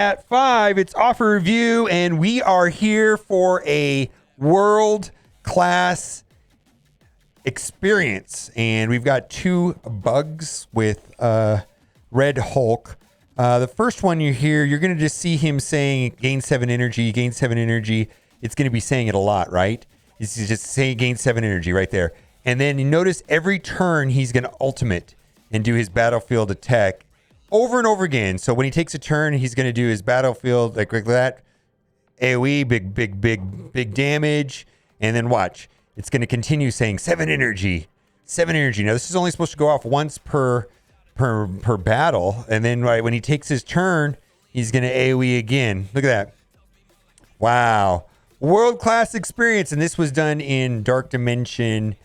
At 5, it's offer review, and we are here for a world-class experience. And we've got 2 bugs with Red Hulk. The first one you hear, you're going to just see him saying gain 7 energy, gain 7 energy. It's going to be saying it a lot, right? He's just saying gain 7 energy right there. And then you notice every turn he's going to ultimate and do his battlefield attack over and over again. So when he takes a turn, he's going to do his battlefield like that. AoE, big damage. And then watch. It's going to continue saying 7 energy. 7 energy. Now, this is only supposed to go off once per battle. And then right when he takes his turn, he's going to AoE again. Look at that. Wow. World-class experience. And this was done in Dark Dimension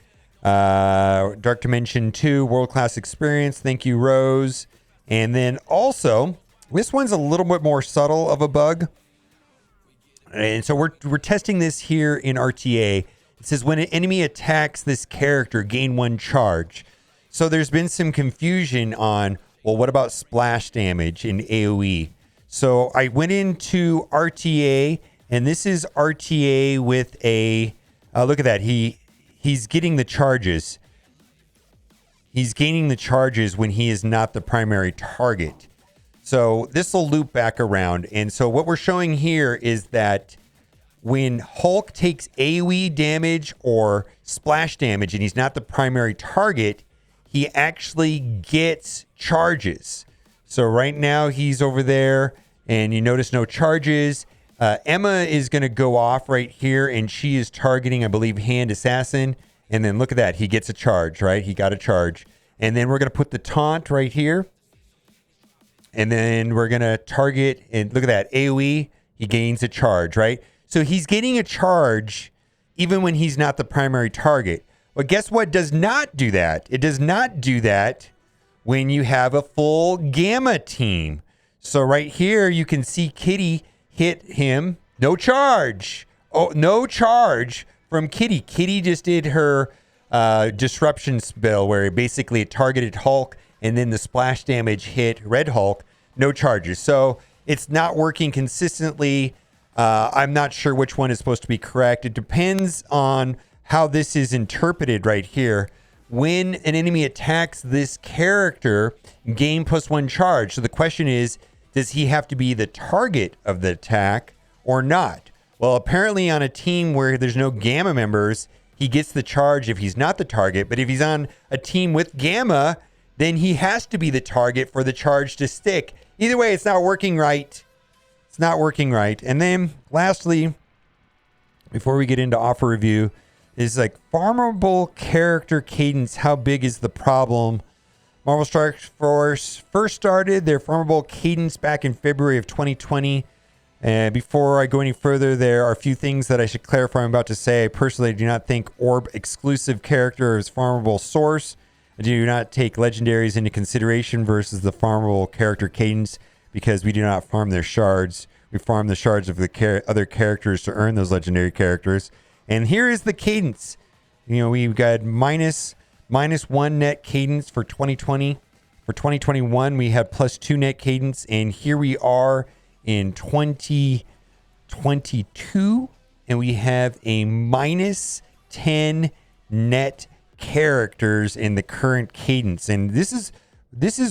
2. World-class experience. Thank you, Rose. And then also, this one's a little bit more subtle of a bug. And so we're testing this here in RTA. It says when an enemy attacks this character, gain 1 charge. So there's been some confusion on, well, what about splash damage in AoE? So I went into RTA, and this is RTA with a, look at that. He's getting the charges. He's gaining the charges when he is not the primary target. So this will loop back around. And so what we're showing here is that when Hulk takes AoE damage or splash damage and he's not the primary target, he actually gets charges. So right now he's over there and you notice no charges. Emma is going to go off right here and she is targeting, I believe, Hand Assassin. And then look at that. He gets a charge, right? He got a charge. And then we're going to put the taunt right here. And then we're going to target, and look at that, AoE, he gains a charge, right? So he's getting a charge even when he's not the primary target. But guess what does not do that? It does not do that when you have a full Gamma team. So right here, you can see Kitty hit him. No charge. Oh, no charge from Kitty. Kitty just did her disruption spell where basically it targeted Hulk and then the splash damage hit Red Hulk. No charges. So it's not working consistently. I'm not sure which one is supposed to be correct. It depends on how this is interpreted right here. When an enemy attacks this character, gain +1 charge. So the question is, does he have to be the target of the attack or not? Well, apparently on a team where there's no Gamma members, he gets the charge if he's not the target. But if he's on a team with Gamma, then he has to be the target for the charge to stick. Either way, it's not working right. It's not working right. And then lastly, before we get into offer review, is like farmable character cadence. How big is the problem? Marvel Strike Force first started their farmable cadence back in February of 2020. And before I go any further, there are a few things that I should clarify. I'm about to say. I personally do not think Orb exclusive character is farmable source. I do not take legendaries into consideration versus the farmable character cadence because we do not farm their shards. We farm the shards of the other characters to earn those legendary characters. And here is the cadence. You know, we've got minus 1 net cadence for 2020. For 2021, we had +2 net cadence. And here we are in 2022, and we have a -10 net characters in the current cadence. And this is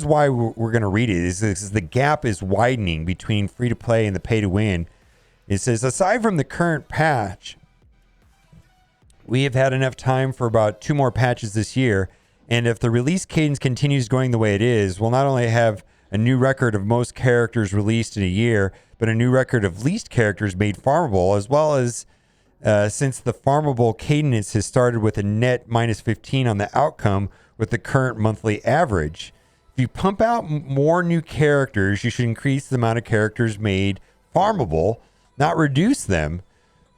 why we're going to read it. This is the gap is widening between free to play and the pay to win. It says, aside from the current patch, we have had enough time for about 2 more patches this year. And if the release cadence continues going the way it is, we'll not only have a new record of most characters released in a year, but a new record of least characters made farmable, as well as since the farmable cadence has started with a net -15 on the outcome with the current monthly average. If you pump out more new characters, you should increase the amount of characters made farmable, not reduce them.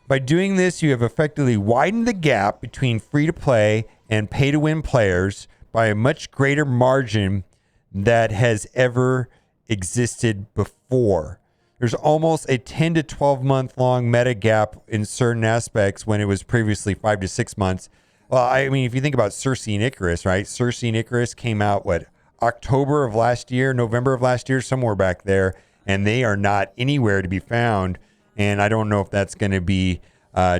By doing this, you have effectively widened the gap between free-to-play and pay-to-win players by a much greater margin that has ever existed before. There's almost a 10 to 12 month long meta gap in certain aspects when it was previously 5 to 6 months. Well, I mean, if you think about Circe and Icarus, right? Circe and Icarus came out, October of last year, November of last year, somewhere back there. and they are not anywhere to be found. And I don't know if that's going to be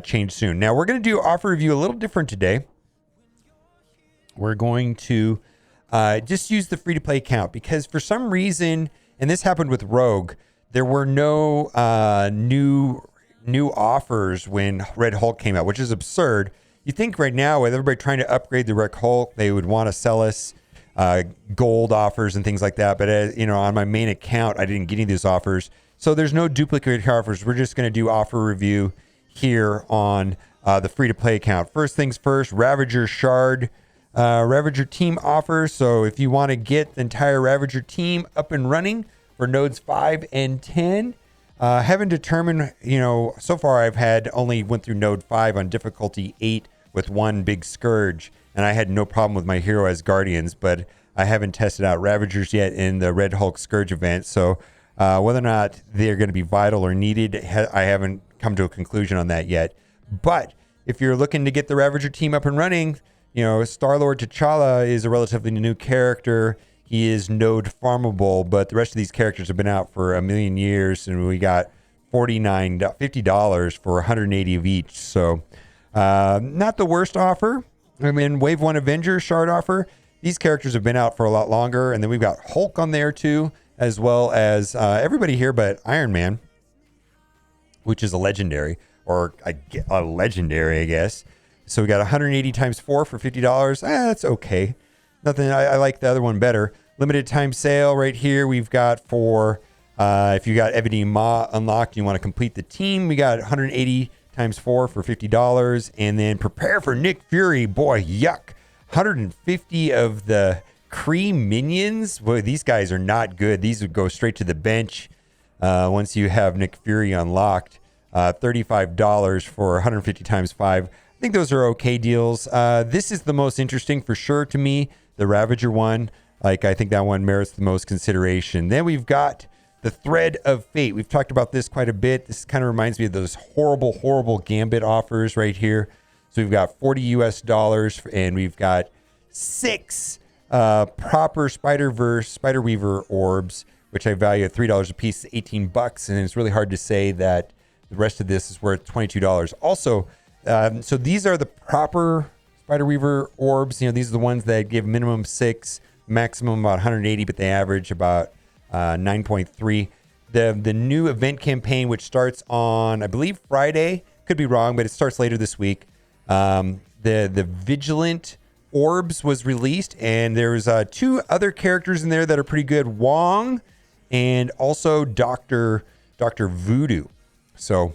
changed soon. Now, we're going to do offer review a little different today. We're going to just use the free-to-play account because for some reason, and this happened with Rogue, there were no new offers when Red Hulk came out, which is absurd. You think right now with everybody trying to upgrade the Red Hulk, they would want to sell us gold offers and things like that. But on my main account, I didn't get any of these offers. So there's no duplicate offers. We're just going to do offer review here on the free-to-play account. First things first, Ravager Shard. Ravager team offers. So if you want to get the entire Ravager team up and running for nodes 5 and 10, haven't determined, so far I've had only went through node 5 on difficulty 8 with one big Scourge, and I had no problem with my hero as Guardians, but I haven't tested out Ravagers yet in the Red Hulk Scourge event. So whether or not they're going to be vital or needed, I haven't come to a conclusion on that yet. But if you're looking to get the Ravager team up and running, Star-Lord T'Challa is a relatively new character. He is node farmable, but the rest of these characters have been out for a million years, and we got $50 for 180 of each. So not the worst offer. I mean, Wave 1 Avenger Shard offer. These characters have been out for a lot longer, and then we've got Hulk on there too, as well as everybody here but Iron Man, which is a legendary, or a legendary, I guess. So we got 180 times 4 for $50. That's okay. Nothing. I like the other one better. Limited time sale right here. We've got for if you got Ebony Maw unlocked, you want to complete the team. We got 180 times 4 for $50, and then prepare for Nick Fury. Boy, yuck! 150 of the Kree minions. Boy, these guys are not good. These would go straight to the bench once you have Nick Fury unlocked. $35 for 150 times 5. I think those are okay deals. This is the most interesting for sure to me, the Ravager one. I think that one merits the most consideration. Then we've got the Thread of Fate. We've talked about this quite a bit. This kind of reminds me of those horrible Gambit offers right here. So we've got $40 US, and we've got 6 proper Spider Weaver orbs, which I value at $3 a piece, $18, and it's really hard to say that the rest of this is worth $22. Also, so these are the proper Spider Weaver orbs. These are the ones that give minimum 6, maximum about 180, but they average about 9.3. The new event campaign, which starts on, I believe, Friday, could be wrong, but it starts later this week. The Vigilant orbs was released, and there's 2 other characters in there that are pretty good, Wong and also Dr. Voodoo. So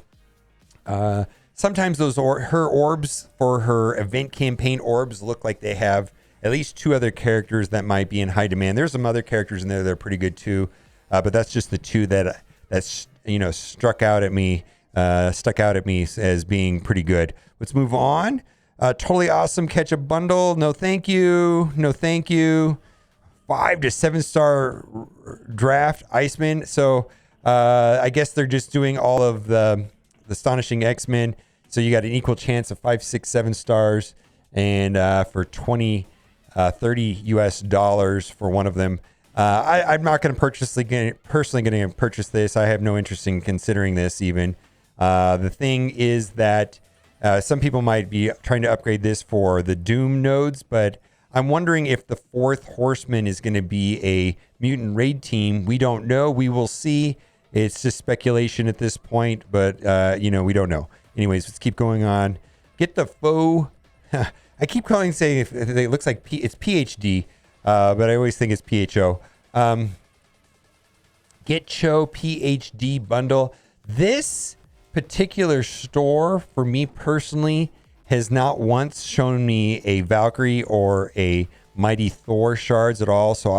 sometimes those her orbs for her event campaign orbs look like they have at least 2 other characters that might be in high demand. There's some other characters in there that are pretty good too, but that's just the 2 that's stuck out at me as being pretty good. Let's move on. Totally awesome ketchup bundle. No thank you. 5 to 7 star draft Iceman. So I guess they're just doing all of the Astonishing X-Men. So you got an equal chance of 5, 6, 7 stars, and for $30 US for one of them. I'm not going to personally going to purchase this. I have no interest in considering this even. The thing is that some people might be trying to upgrade this for the Doom nodes, but I'm wondering if the 4th Horseman is going to be a mutant raid team. We don't know. We will see. It's just speculation at this point, but we don't know. Anyways, let's keep going on. Get the faux. I keep saying it looks like it's PhD, but I always think it's PHO. Get Cho PhD bundle. This particular store, for me personally, has not once shown me a Valkyrie or a Mighty Thor shards at all. So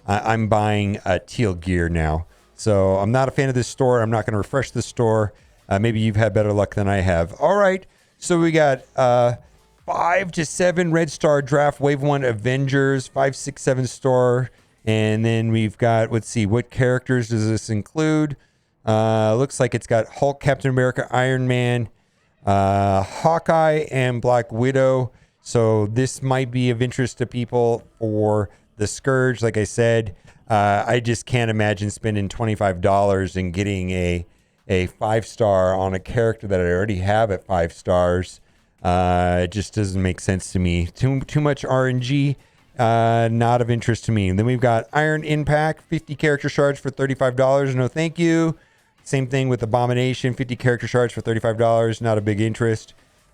I'm buying teal gear now. So I'm not a fan of this store. I'm not going to refresh the store. Maybe you've had better luck than I have. All right. So we got 5 to 7 Red Star Draft Wave 1 Avengers, 5, 6, 7 star. And then we've got, let's see, what characters does this include? Looks like it's got Hulk, Captain America, Iron Man, Hawkeye, and Black Widow. So this might be of interest to people for the Scourge, like I said, I just can't imagine spending $25 and getting a 5-star on a character that I already have at 5 stars. It just doesn't make sense to me. Too much RNG, not of interest to me. And then we've got Iron Impact, 50 character shards for $35. No, thank you. Same thing with Abomination, 50 character shards for $35. Not a big interest.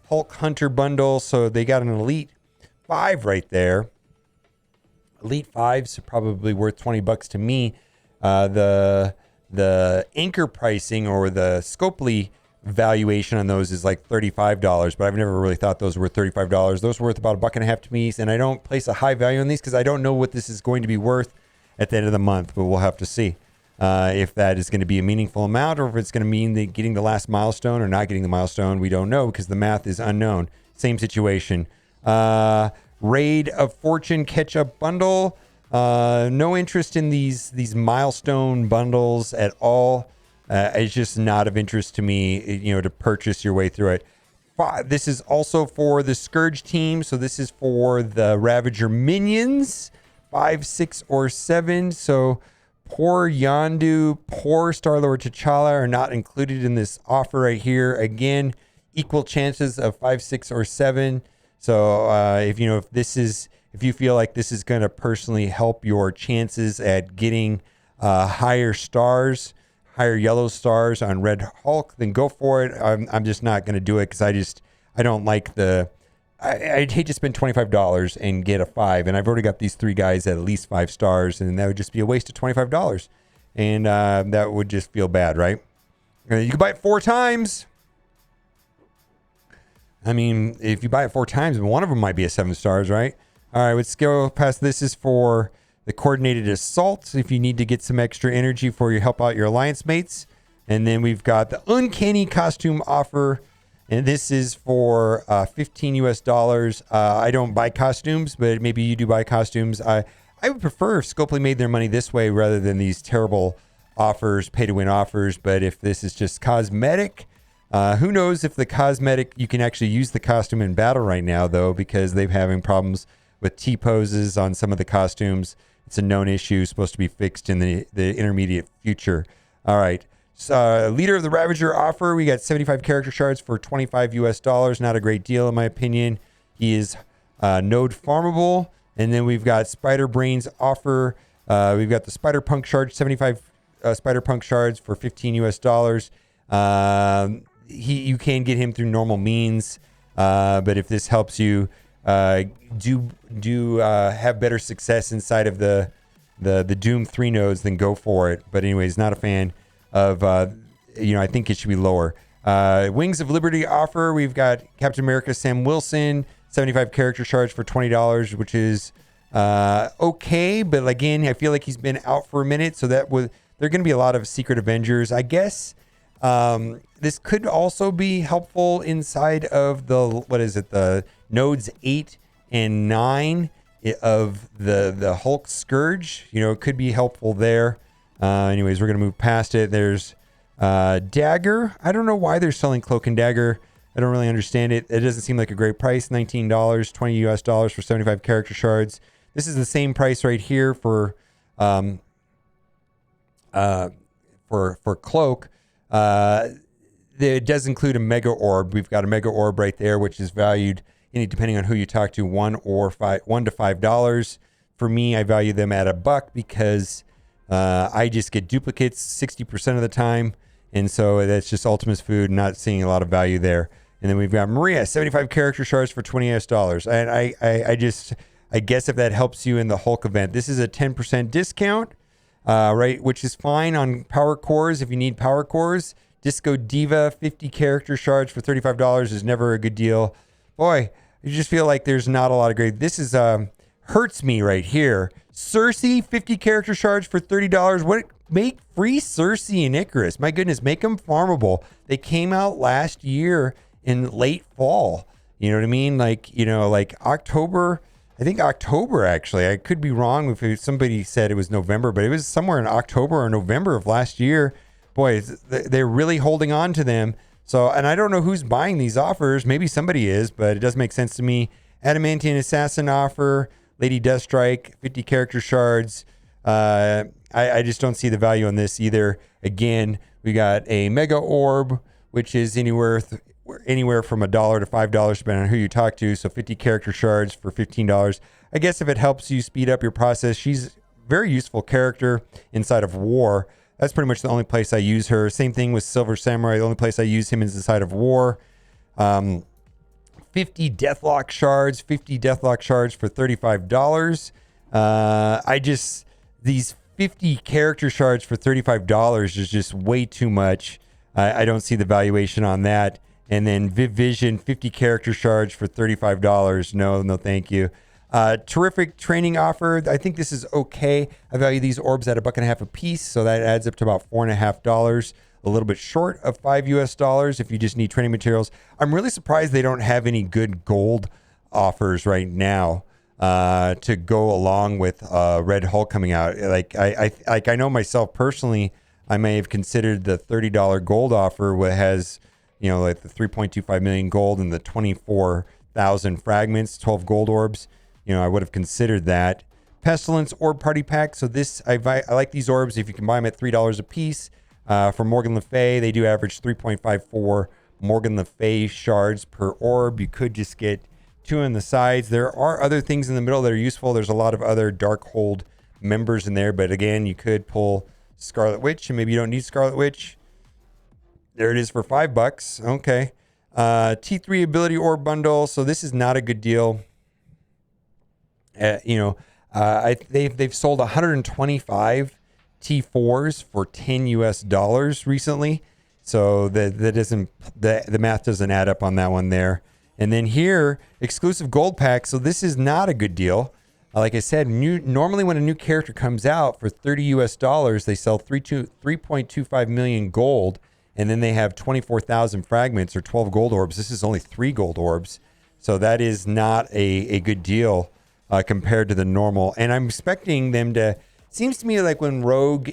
Hulk Hunter bundle. So they got an Elite 5 right there. Elite 5's probably worth $20 to me. The anchor pricing or the Scopely valuation on those is like $35, but I've never really thought those were $35. Those are worth about $1.50 to me, and I don't place a high value on these because I don't know what this is going to be worth at the end of the month, but we'll have to see if that is going to be a meaningful amount or if it's going to mean that getting the last milestone or not getting the milestone. We don't know because the math is unknown. Same situation. Raid of Fortune catch-up bundle. No interest in these milestone bundles at all. It's just not of interest to me, to purchase your way through it. This is also for the Scourge team. So this is for the Ravager minions, 5, 6, or 7. So poor Yondu, poor Star-Lord T'Challa are not included in this offer right here. Again, equal chances of 5, 6, or 7. So if you feel like this is going to personally help your chances at getting higher stars, higher yellow stars on Red Hulk, then go for it. I'm just not going to do it because I don't like I'd hate to spend $25 and get a 5, and I've already got these 3 guys at least 5 stars, and that would just be a waste of $25, and that would just feel bad, right? You can buy it 4 times. I mean, if you buy it 4 times, one of them might be a 7 stars, right? All right, let's go past. This is for the coordinated assault. If you need to get some extra energy for your help out your alliance mates. And then we've got the uncanny costume offer. And this is for $15 US. I don't buy costumes, but maybe you do buy costumes. I would prefer if Scopely made their money this way rather than these terrible offers, pay to win offers. But if this is just cosmetic, who knows if the cosmetic, you can actually use the costume in battle right now, though, because they're having problems with T-poses on some of the costumes. It's a known issue, supposed to be fixed in the intermediate future. All right. So, Leader of the Ravager offer, we got 75 character shards for $25 US. Not a great deal, in my opinion. He is node farmable. And then we've got Spider Brains offer. We've got the Spider Punk shard, 75 Spider Punk shards for $15 US. You can get him through normal means, but if this helps you have better success inside of the Doom 3 nodes, then go for it. But anyways, not a fan of I think it should be lower. Wings of Liberty offer, we've got Captain America Sam Wilson, 75 character shards for $20, which is okay, but again, I feel like he's been out for a minute, so there are going to be a lot of Secret Avengers, I guess. This could also be helpful inside of the nodes 8 and 9 of the Hulk Scourge. It could be helpful there. Anyways, we're going to move past it. There's Dagger. I don't know why they're selling Cloak and Dagger. I don't really understand it. It doesn't seem like a great price. $19, $20 US for 75 character shards. This is the same price right here for Cloak. It does include a Mega Orb. We've got a Mega Orb right there, which is valued, depending on who you talk to, $1 to $5. For me, I value them at $1 because I just get duplicates 60% of the time, and so that's just Ultima's food. Not seeing a lot of value there. And then we've got Maria, 75 character shards for $20 US. And I guess if that helps you in the Hulk event, this is a 10% discount. Right, which is fine on power cores if you need power cores. Disco Diva, 50 character shards for $35 is never a good deal. Boy, you just feel like there's not a lot of great. This is hurts me right here. Cersei, 50 character shards for $30. What? Make free Cersei and Icarus. My goodness, make them farmable. They came out last year in late fall. You know what I mean? Like October. I think October, actually. I could be wrong if somebody said it was November, but it was somewhere in October or November of last year. Boy, they're really holding on to them. So, and I don't know who's buying these offers. Maybe somebody is, but it does make sense to me. Adamantian Assassin offer, Lady Deathstrike, 50 character shards. I just don't see the value on this either. Again, we got a Mega Orb, which is anywhere from $1 to $5, depending on who you talk to. So 50 character shards for $15. I guess if it helps you speed up your process, she's a very useful character inside of War. That's pretty much the only place I use her. Same thing with Silver Samurai. The only place I use him is inside of War. 50 Deathlock shards, for $35. These 50 character shards for $35 is just way too much. I don't see the valuation on that. And then Viv Vision, 50 character shards for $35. No, thank you. Terrific training offer. I think this is okay. I value these orbs at $1.50 a piece, so that adds up to about $4.50. A little bit short of $5 if you just need training materials. I'm really surprised they don't have any good gold offers right now to go along with Red Hulk coming out. I know myself personally, I may have considered the $30 gold offer, what has like the 3.25 million gold and the 24,000 fragments, 12 gold orbs. I would have considered that. Pestilence Orb Party Pack. So this, I like these orbs if you can buy them at $3 a piece. For Morgan Le Fay, they do average 3.54 Morgan Le Fay shards per orb. You could just get 2 on the sides. There are other things in the middle that are useful. There's a lot of other Darkhold members in there, but again, you could pull Scarlet Witch, and maybe you don't need Scarlet Witch. There it is for $5. Okay. T3 Ability Orb Bundle. So this is not a good deal. They've sold 125 T4s for $10 recently. So the math doesn't add up on that one there. And then here, exclusive gold pack. So this is not a good deal. Like I said, normally when a new character comes out for $30, they sell 3.25 million gold, and then they have 24,000 fragments or 12 gold orbs. This is only 3 gold orbs. So that is not a good deal compared to the normal. And I'm expecting them to, seems to me like when Rogue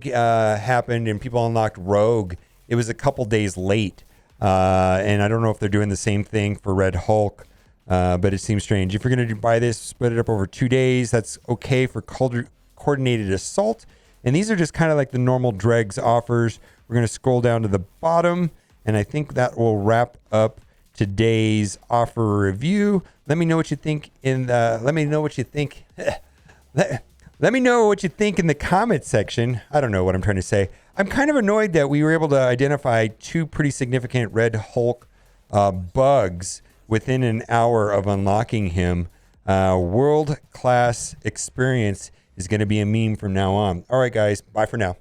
happened and people unlocked Rogue, it was a couple days late. And I don't know if they're doing the same thing for Red Hulk, but it seems strange. If you're going to buy this, split it up over 2 days. That's okay for coordinated assault. And these are just kind of like the normal dregs offers. We're going to scroll down to the bottom, and I think that will wrap up today's offer review. Let me know what you think let me know what you think. Let me know what you think in the comment section. I don't know what I'm trying to say. I'm kind of annoyed that we were able to identify 2 pretty significant Red Hulk bugs within an hour of unlocking him. World-class experience is going to be a meme from now on. All right, guys. Bye for now.